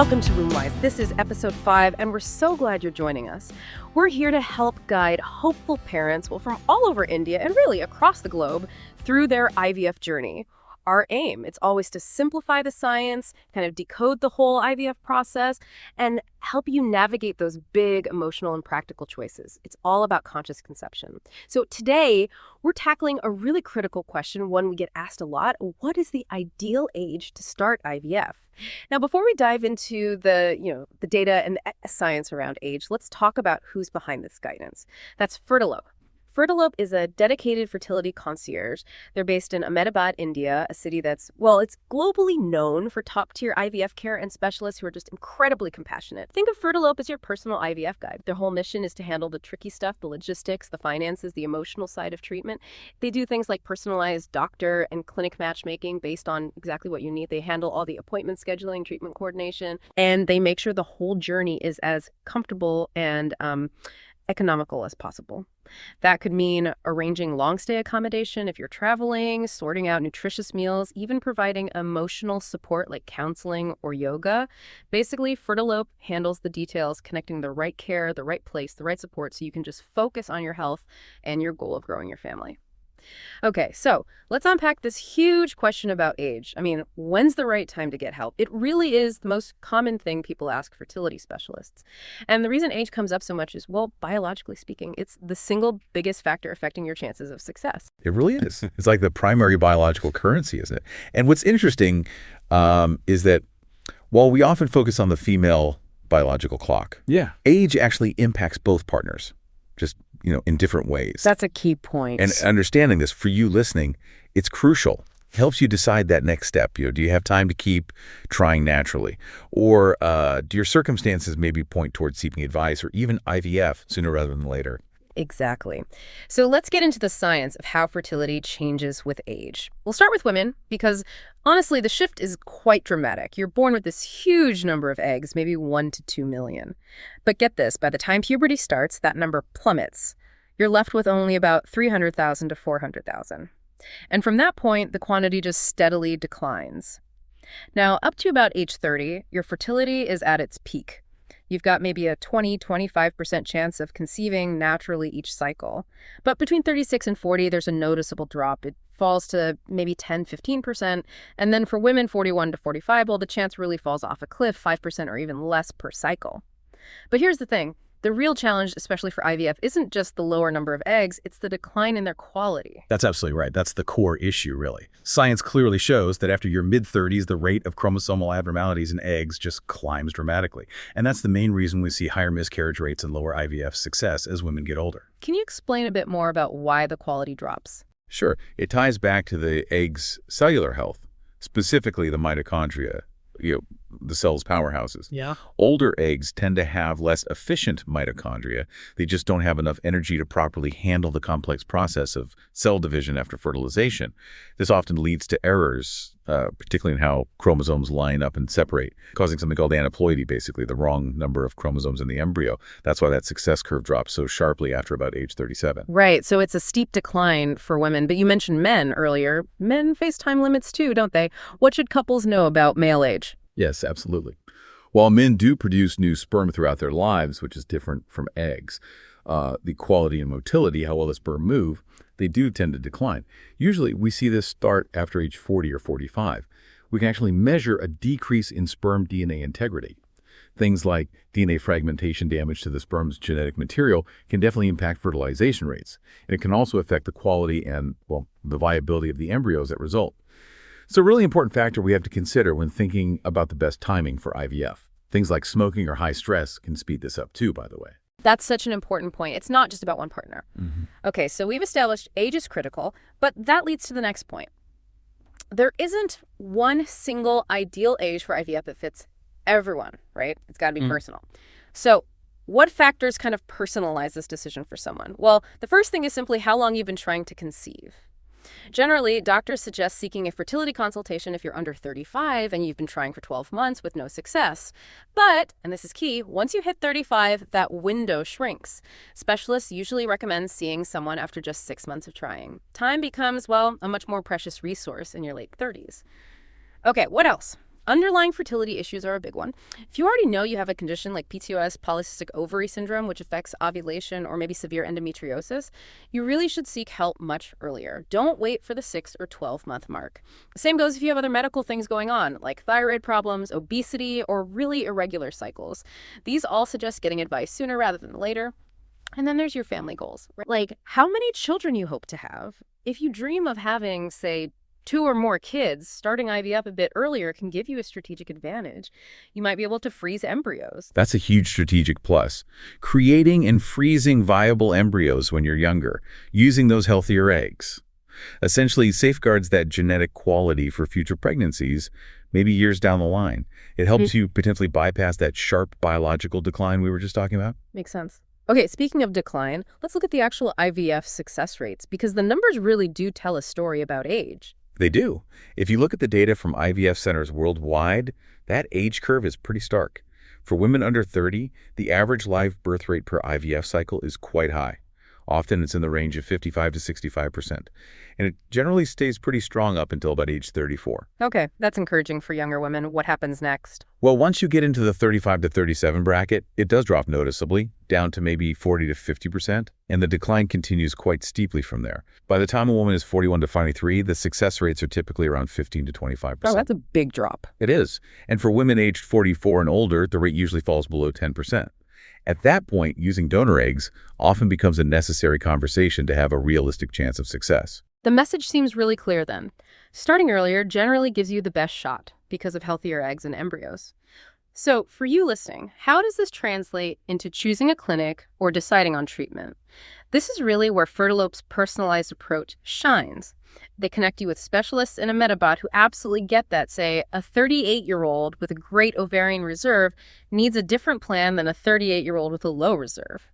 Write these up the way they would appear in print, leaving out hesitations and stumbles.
Welcome to Roomwise. This is episode 5, and we're so glad you're joining us. We're here to help guide hopeful parents, from all over India and really across the globe, through their IVF journey. Our aim, it's always to simplify the science, kind of decode the whole IVF process, and help you navigate those big emotional and practical choices. It's all about conscious conception. So today, we're tackling a really critical question, one we get asked a lot. What is the ideal age to start IVF? Now, before we dive into the data and the science around age, let's talk about who's behind this guidance. That's Fertilope. Fertilope is a dedicated fertility concierge. They're based in Ahmedabad, India, a city that's, it's globally known for top-tier IVF care and specialists who are just incredibly compassionate. Think of Fertilope as your personal IVF guide. Their whole mission is to handle the tricky stuff, the logistics, the finances, the emotional side of treatment. They do things like personalized doctor and clinic matchmaking based on exactly what you need. They handle all the appointment scheduling, treatment coordination, and they make sure the whole journey is as comfortable and economical as possible. That could mean arranging long-stay accommodation if you're traveling, sorting out nutritious meals, even providing emotional support like counseling or yoga. Basically, Fertilope handles the details, connecting the right care, the right place, the right support, so you can just focus on your health and your goal of growing your family. Okay, so let's unpack this huge question about age. When's the right time to get help? It really is the most common thing people ask fertility specialists. And the reason age comes up so much is, biologically speaking, it's the single biggest factor affecting your chances of success. It really is. It's like the primary biological currency, isn't it? And what's interesting is that while we often focus on the female biological clock, age actually impacts both partners, just in different ways. That's a key point. And understanding this, for you listening, it's crucial. It helps you decide that next step. Do you have time to keep trying naturally? Or do your circumstances maybe point towards seeking advice or even IVF sooner rather than later? Exactly. So let's get into the science of how fertility changes with age. We'll start with women because, honestly, the shift is quite dramatic. You're born with this huge number of eggs, maybe 1 to 2 million. But get this, by the time puberty starts, that number plummets. You're left with only about 300,000 to 400,000. And from that point, the quantity just steadily declines. Now, up to about age 30, your fertility is at its peak. You've got maybe a 20-25% chance of conceiving naturally each cycle. But between 36 and 40, there's a noticeable drop. It falls to maybe 10-15%. And then for women 41 to 45, the chance really falls off a cliff, 5% or even less per cycle. But here's the thing. The real challenge, especially for IVF, isn't just the lower number of eggs, it's the decline in their quality. That's absolutely right. That's the core issue, really. Science clearly shows that after your mid-30s, the rate of chromosomal abnormalities in eggs just climbs dramatically. And that's the main reason we see higher miscarriage rates and lower IVF success as women get older. Can you explain a bit more about why the quality drops? Sure. It ties back to the egg's cellular health, specifically the mitochondria, the cell's powerhouses. Yeah. Older eggs tend to have less efficient mitochondria. They just don't have enough energy to properly handle the complex process of cell division after fertilization. This often leads to errors, particularly in how chromosomes line up and separate, causing something called aneuploidy, basically the wrong number of chromosomes in the embryo. That's why that success curve drops so sharply after about age 37. Right, so it's a steep decline for women. But you mentioned men earlier. Men face time limits too, don't they? What should couples know about male age? Yes, absolutely. While men do produce new sperm throughout their lives, which is different from eggs, the quality and motility, how well the sperm move, they do tend to decline. Usually, we see this start after age 40 or 45. We can actually measure a decrease in sperm DNA integrity. Things like DNA fragmentation damage to the sperm's genetic material can definitely impact fertilization rates. And it can also affect the quality and, the viability of the embryos that result. It's a really important factor we have to consider when thinking about the best timing for IVF. Things like smoking or high stress can speed this up too, by the way. That's such an important point. It's not just about one partner. Mm-hmm. Okay, so we've established age is critical, but that leads to the next point. There isn't one single ideal age for IVF that fits everyone, right? It's got to be personal. So what factors kind of personalize this decision for someone? Well, the first thing is simply how long you've been trying to conceive. Generally, doctors suggest seeking a fertility consultation if you're under 35 and you've been trying for 12 months with no success. But, and this is key, once you hit 35, that window shrinks. Specialists usually recommend seeing someone after just 6 months of trying. Time becomes, a much more precious resource in your late 30s. Okay, what else? Underlying fertility issues are a big one. If you already know you have a condition like PCOS, polycystic ovary syndrome, which affects ovulation, or maybe severe endometriosis, you really should seek help much earlier. Don't wait for the 6 or 12-month mark. The same goes if you have other medical things going on, like thyroid problems, obesity, or really irregular cycles. These all suggest getting advice sooner rather than later. And then there's your family goals, right? Like how many children you hope to have. If you dream of having, say, 2 or more kids, starting IVF a bit earlier can give you a strategic advantage. You might be able to freeze embryos. That's a huge strategic plus. Creating and freezing viable embryos when you're younger, using those healthier eggs. Essentially safeguards that genetic quality for future pregnancies, maybe years down the line. It helps you potentially bypass that sharp biological decline we were just talking about. Makes sense. Okay, speaking of decline, let's look at the actual IVF success rates, because the numbers really do tell a story about age. They do. If you look at the data from IVF centers worldwide, that age curve is pretty stark. For women under 30, the average live birth rate per IVF cycle is quite high. Often it's in the range of 55 to 65%. And it generally stays pretty strong up until about age 34. Okay, that's encouraging for younger women. What happens next? Well, once you get into the 35 to 37 bracket, it does drop noticeably, down to maybe 40 to 50%, and the decline continues quite steeply from there. By the time a woman is 41 to 43, the success rates are typically around 15 to 25%. Oh, that's a big drop. It is. And for women aged 44 and older, the rate usually falls below 10%. At that point, using donor eggs often becomes a necessary conversation to have a realistic chance of success. The message seems really clear then. Starting earlier generally gives you the best shot because of healthier eggs and embryos. So for you listening, how does this translate into choosing a clinic or deciding on treatment? This is really where Fertilope's personalized approach shines. They connect you with specialists in a metabot who absolutely get that. Say, a 38-year-old with a great ovarian reserve needs a different plan than a 38-year-old with a low reserve.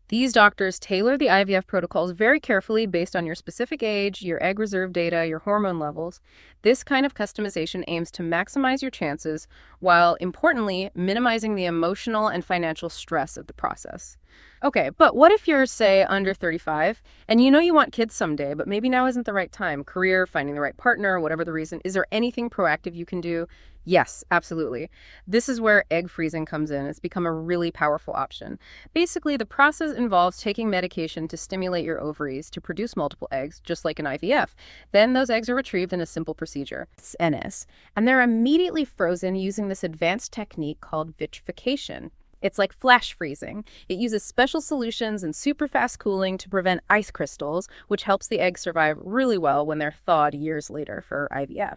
These doctors tailor the IVF protocols very carefully based on your specific age, your egg reserve data, your hormone levels. This kind of customization aims to maximize your chances while, importantly, minimizing the emotional and financial stress of the process. Okay, but what if you're, say, under 35, and you know you want kids someday, but maybe now isn't the right time? Career, finding the right partner, whatever the reason. Is there anything proactive you can do? Yes, absolutely. This is where egg freezing comes in. It's become a really powerful option. Basically, the process involves taking medication to stimulate your ovaries to produce multiple eggs, just like an IVF. Then those eggs are retrieved in a simple procedure. It's NS. And they're immediately frozen using this advanced technique called vitrification. It's like flash freezing. It uses special solutions and super fast cooling to prevent ice crystals, which helps the eggs survive really well when they're thawed years later for IVF.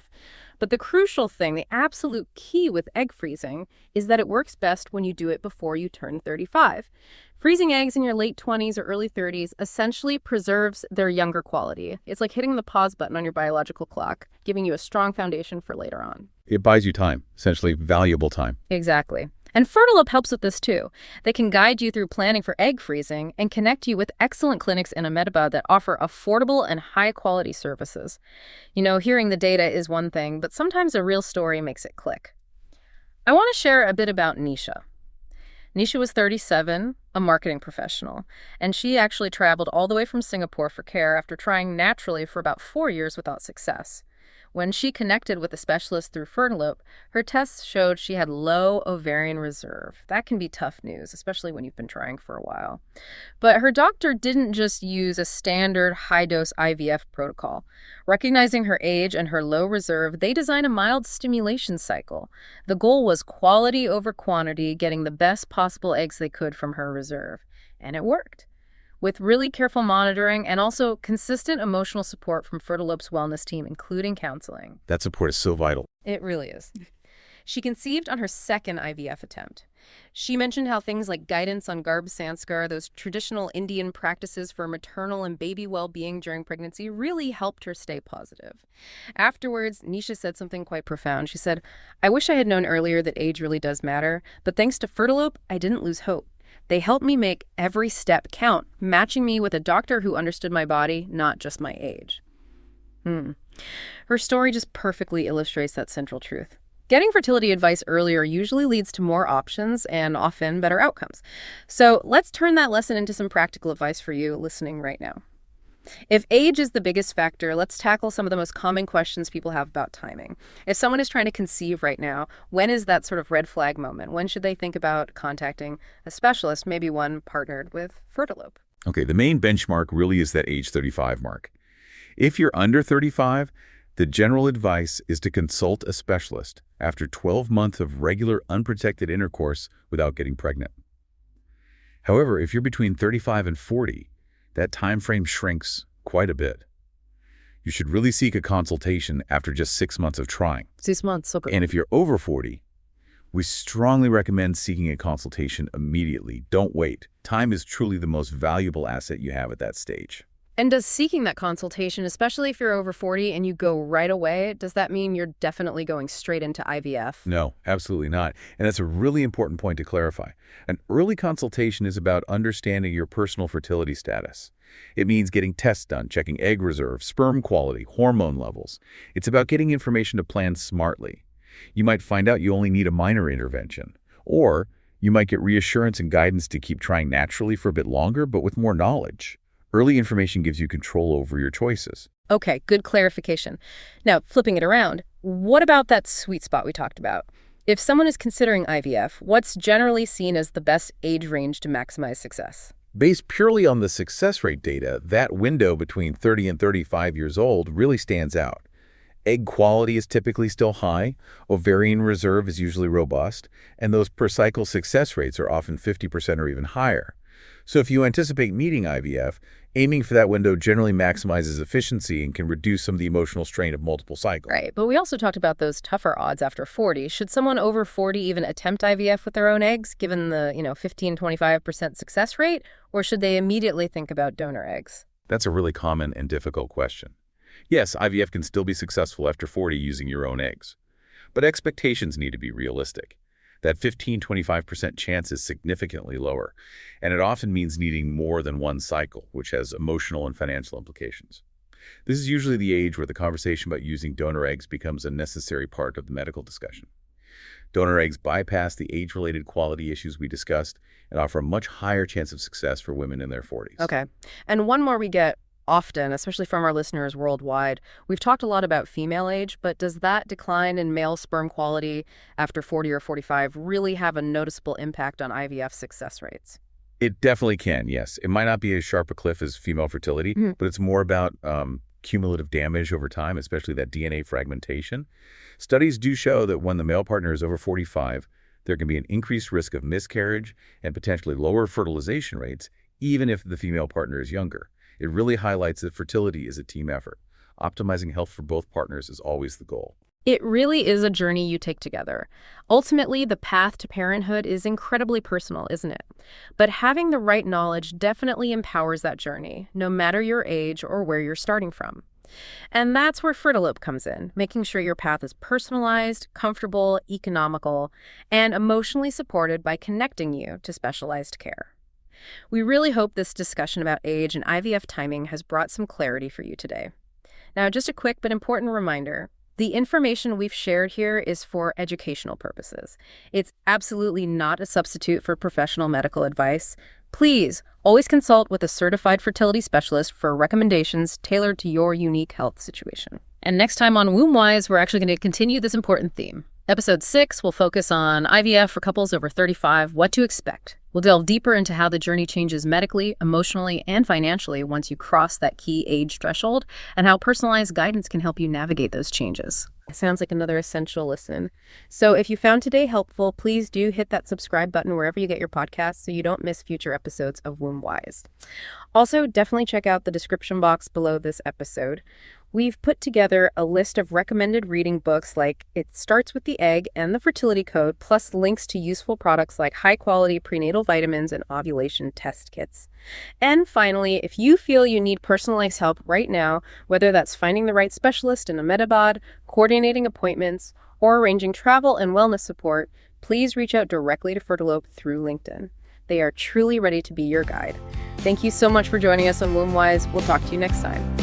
But the crucial thing, the absolute key with egg freezing, is that it works best when you do it before you turn 35. Freezing eggs in your late 20s or early 30s essentially preserves their younger quality. It's like hitting the pause button on your biological clock, giving you a strong foundation for later on. It buys you time, essentially valuable time. Exactly. And Fertilope helps with this too. They can guide you through planning for egg freezing and connect you with excellent clinics in Ahmedabad that offer affordable and high-quality services. You know, hearing the data is one thing, but sometimes a real story makes it click. I want to share a bit about Nisha. Nisha was 37, a marketing professional, and she actually traveled all the way from Singapore for care after trying naturally for about 4 years without success. When she connected with a specialist through Fertilope, her tests showed she had low ovarian reserve. That can be tough news, especially when you've been trying for a while. But her doctor didn't just use a standard high-dose IVF protocol. Recognizing her age and her low reserve, they designed a mild stimulation cycle. The goal was quality over quantity, getting the best possible eggs they could from her reserve. And it worked. With really careful monitoring and also consistent emotional support from Fertilope's wellness team, including counseling. That support is so vital. It really is. She conceived on her second IVF attempt. She mentioned how things like guidance on Garb Sanskar, those traditional Indian practices for maternal and baby well-being during pregnancy, really helped her stay positive. Afterwards, Nisha said something quite profound. She said, "I wish I had known earlier that age really does matter, but thanks to Fertilope, I didn't lose hope. They helped me make every step count, matching me with a doctor who understood my body, not just my age." Her story just perfectly illustrates that central truth. Getting fertility advice earlier usually leads to more options and often better outcomes. So let's turn that lesson into some practical advice for you listening right now. If age is the biggest factor, let's tackle some of the most common questions people have about timing. If someone is trying to conceive right now, when is that sort of red flag moment? When should they think about contacting a specialist, maybe one partnered with Fertilope? Okay, the main benchmark really is that age 35 mark. If you're under 35, the general advice is to consult a specialist after 12 months of regular unprotected intercourse without getting pregnant. However, if you're between 35 and 40, that time frame shrinks quite a bit. You should really seek a consultation after just 6 months of trying. 6 months, okay. And if you're over 40, we strongly recommend seeking a consultation immediately. Don't wait. Time is truly the most valuable asset you have at that stage. And does seeking that consultation, especially if you're over 40 and you go right away, does that mean you're definitely going straight into IVF? No, absolutely not. And that's a really important point to clarify. An early consultation is about understanding your personal fertility status. It means getting tests done, checking egg reserve, sperm quality, hormone levels. It's about getting information to plan smartly. You might find out you only need a minor intervention, or you might get reassurance and guidance to keep trying naturally for a bit longer, but with more knowledge. Early information gives you control over your choices. Okay, good clarification. Now, flipping it around, what about that sweet spot we talked about? If someone is considering IVF, what's generally seen as the best age range to maximize success? Based purely on the success rate data, that window between 30 and 35 years old really stands out. Egg quality is typically still high, ovarian reserve is usually robust, and those per-cycle success rates are often 50% or even higher. So if you anticipate meeting IVF, aiming for that window generally maximizes efficiency and can reduce some of the emotional strain of multiple cycles. Right, but we also talked about those tougher odds after 40. Should someone over 40 even attempt IVF with their own eggs, given the 15-25% success rate, or should they immediately think about donor eggs? That's a really common and difficult question. Yes, IVF can still be successful after 40 using your own eggs, but expectations need to be realistic. That 15-25% chance is significantly lower, and it often means needing more than one cycle, which has emotional and financial implications. This is usually the age where the conversation about using donor eggs becomes a necessary part of the medical discussion. Donor eggs bypass the age-related quality issues we discussed and offer a much higher chance of success for women in their 40s. Okay, and one more we get often, especially from our listeners worldwide. We've talked a lot about female age, but does that decline in male sperm quality after 40 or 45 really have a noticeable impact on IVF success rates? It definitely can, yes. It might not be as sharp a cliff as female fertility, but it's more about cumulative damage over time, especially that DNA fragmentation. Studies do show that when the male partner is over 45, there can be an increased risk of miscarriage and potentially lower fertilization rates, even if the female partner is younger. It really highlights that fertility is a team effort. Optimizing health for both partners is always the goal. It really is a journey you take together. Ultimately, the path to parenthood is incredibly personal, isn't it? But having the right knowledge definitely empowers that journey, no matter your age or where you're starting from. And that's where Fertilope comes in, making sure your path is personalized, comfortable, economical, and emotionally supported by connecting you to specialized care. We really hope this discussion about age and IVF timing has brought some clarity for you today. Now, just a quick but important reminder. The information we've shared here is for educational purposes. It's absolutely not a substitute for professional medical advice. Please always consult with a certified fertility specialist for recommendations tailored to your unique health situation. And next time on WombWise, we're actually going to continue this important theme. Episode 6 will focus on IVF for couples over 35, what to expect. We'll delve deeper into how the journey changes medically, emotionally, and financially once you cross that key age threshold, and how personalized guidance can help you navigate those changes. Sounds like another essential listen. So if you found today helpful, please do hit that subscribe button wherever you get your podcasts so you don't miss future episodes of WombWise. Also, definitely check out the description box below this episode. We've put together a list of recommended reading books like It Starts with the Egg and the Fertility Code, plus links to useful products like high-quality prenatal vitamins and ovulation test kits. And finally, if you feel you need personalized help right now, whether that's finding the right specialist in Ahmedabad, coordinating appointments, or arranging travel and wellness support, please reach out directly to Fertilope through LinkedIn. They are truly ready to be your guide. Thank you so much for joining us on WombWise. We'll talk to you next time.